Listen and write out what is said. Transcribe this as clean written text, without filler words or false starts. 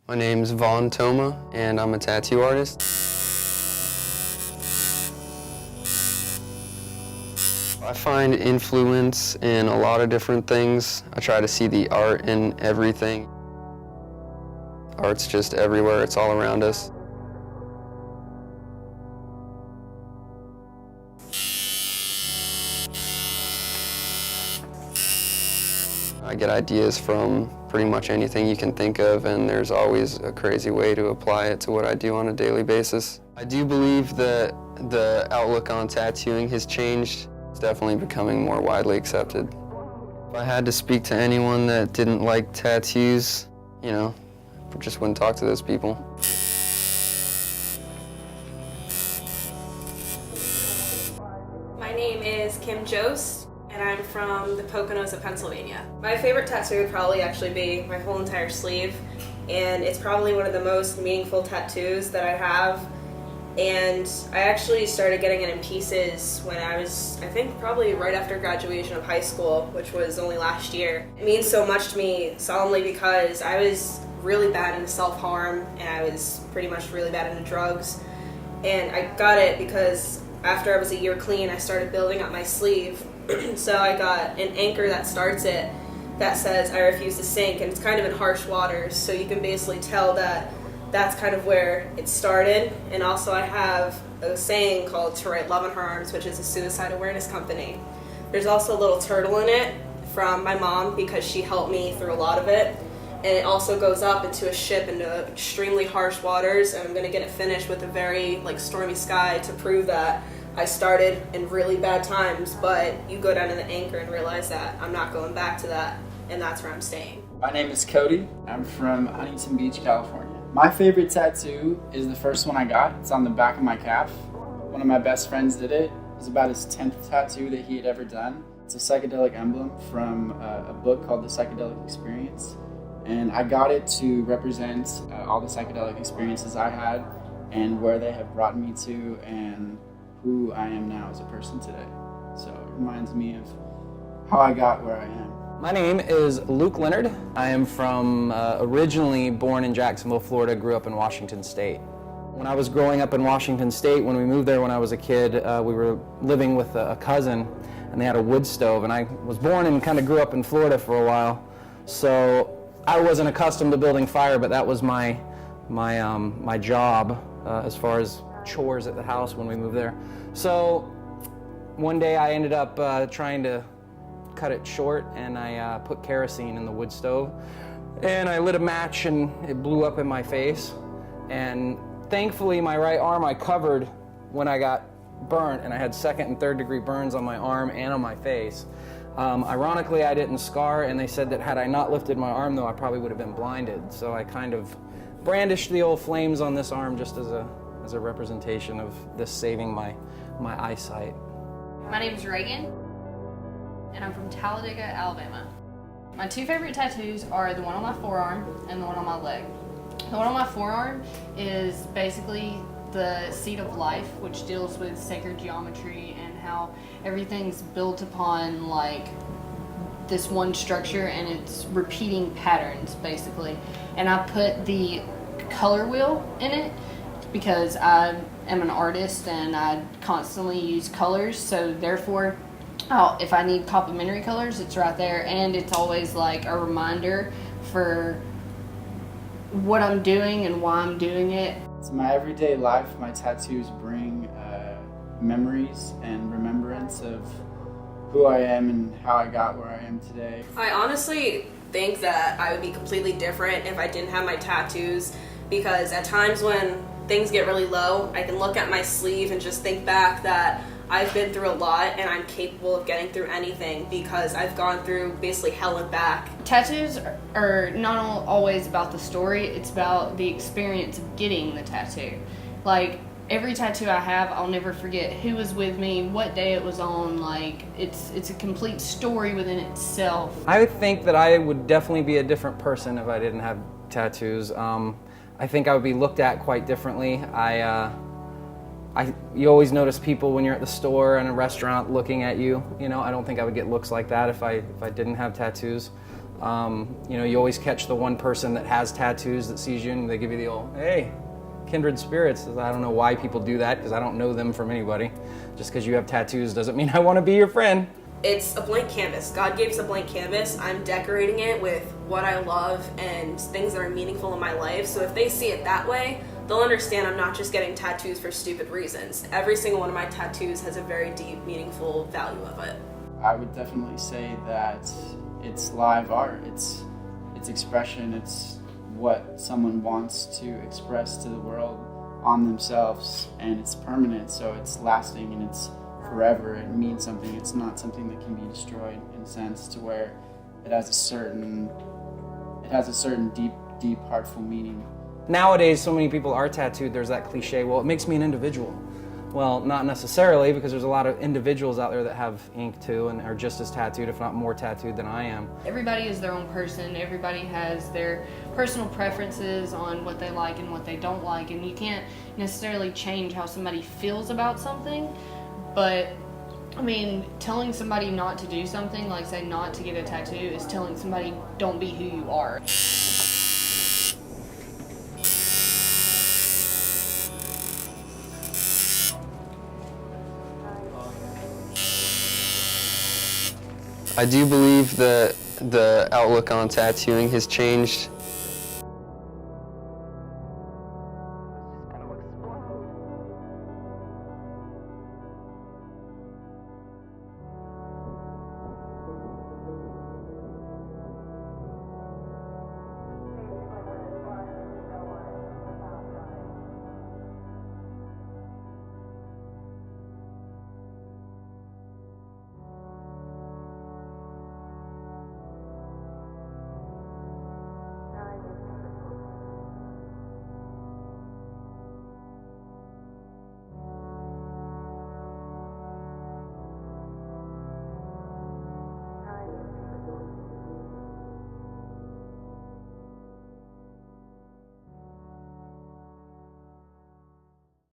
My name's Vaughn Toma, and I'm a tattoo artist. I find influence in a lot of different things. I try to see the art in everything. Art's just everywhere, it's all around us. I get ideas from pretty much anything you can think of, and there's always a crazy way to apply it to what I do on a daily basis. I do believe that the outlook on tattooing has changed. It's definitely becoming more widely accepted. If I had to speak to anyone that didn't like tattoos, I just wouldn't talk to those people. My name is Kim Jost, and I'm from the Poconos of Pennsylvania. My favorite tattoo would probably actually be my whole entire sleeve, and it's probably one of the most meaningful tattoos that I have. And I actually started getting it in pieces when I was, I think, probably right after graduation of high school, which was only last year. It means so much to me solemnly because I was really bad into self-harm, and I was pretty much really bad into drugs. And I got it because after I was a year clean, I started building up my sleeve. So I got an anchor that starts it that says, "I refuse to sink," and it's kind of in harsh waters, so you can basically tell that that's kind of where it started. And also I have a saying called "To Write Love in Her Arms," which is a suicide awareness company. There's also a little turtle in it from my mom because she helped me through a lot of it. And it also goes up into a ship into extremely harsh waters, and I'm going to get it finished with a very stormy sky to prove that I started in really bad times, but you go down to the anchor and realize that I'm not going back to that, and that's where I'm staying. My name is Cody. I'm from Huntington Beach, California. My favorite tattoo is the first one I got. It's on the back of my calf. One of my best friends did it. It was about his 10th tattoo that he had ever done. It's a psychedelic emblem from a book called The Psychedelic Experience. And I got it to represent all the psychedelic experiences I had and where they have brought me to and who I am now as a person today. So it reminds me of how I got where I am. My name is Luke Leonard. I am from originally born in Jacksonville, Florida, grew up in Washington State. When I was growing up in Washington State, when we moved there when I was a kid, we were living with a cousin, and they had a wood stove, and I was born and kind of grew up in Florida for a while. So I wasn't accustomed to building fire, but that was my job as far as chores at the house when we moved there. So one day I ended up trying to cut it short, and I put kerosene in the wood stove, and I lit a match, and it blew up in my face. And thankfully my right arm I covered when I got burnt, and I had 2nd and 3rd degree burns on my arm and on my face. Ironically, I didn't scar, and they said that had I not lifted my arm, though, I probably would have been blinded. So I kind of brandished the old flames on this arm just as a representation of this saving my eyesight. My name is Reagan, and I'm from Talladega, Alabama. My 2 favorite tattoos are the one on my forearm and the one on my leg. The one on my forearm is basically the seed of life, which deals with sacred geometry and how everything's built upon this one structure, and it's repeating patterns basically. And I put the color wheel in it because I am an artist and I constantly use colors, so therefore if I need complementary colors, it's right there, and it's always a reminder for what I'm doing and why I'm doing it. To my everyday life, my tattoos bring memories and remembrance of who I am and how I got where I am today. I honestly think that I would be completely different if I didn't have my tattoos, because at times when things get really low, I can look at my sleeve and just think back that I've been through a lot and I'm capable of getting through anything because I've gone through basically hell and back. Tattoos are not always about the story, it's about the experience of getting the tattoo. Every tattoo I have, I'll never forget who was with me, what day it was on. It's a complete story within itself. I think that I would definitely be a different person if I didn't have tattoos. I think I would be looked at quite differently. You always notice people when you're at the store and a restaurant looking at you. I don't think I would get looks like that if I didn't have tattoos. You know, you always catch the one person that has tattoos that sees you and they give you the old, hey, kindred spirits. I don't know why people do that because I don't know them from anybody. Just because you have tattoos doesn't mean I want to be your friend. It's a blank canvas. God gave us a blank canvas. I'm decorating it with what I love and things that are meaningful in my life. So if they see it that way, they'll understand I'm not just getting tattoos for stupid reasons. Every single one of my tattoos has a very deep, meaningful value of it. I would definitely say that it's live art. It's expression. It's what someone wants to express to the world on themselves, and it's permanent, so it's lasting and it's forever. It means something. It's not something that can be destroyed, in a sense, to where it has a certain deep, heartful meaning. Nowadays, so many people are tattooed, there's that cliche, well, it makes me an individual. Well, not necessarily, because there's a lot of individuals out there that have ink too and are just as tattooed, if not more tattooed than I am. Everybody is their own person. Everybody has their personal preferences on what they like and what they don't like, and you can't necessarily change how somebody feels about something. But I mean, telling somebody not to do something, like say not to get a tattoo, is telling somebody don't be who you are. I do believe that the outlook on tattooing has changed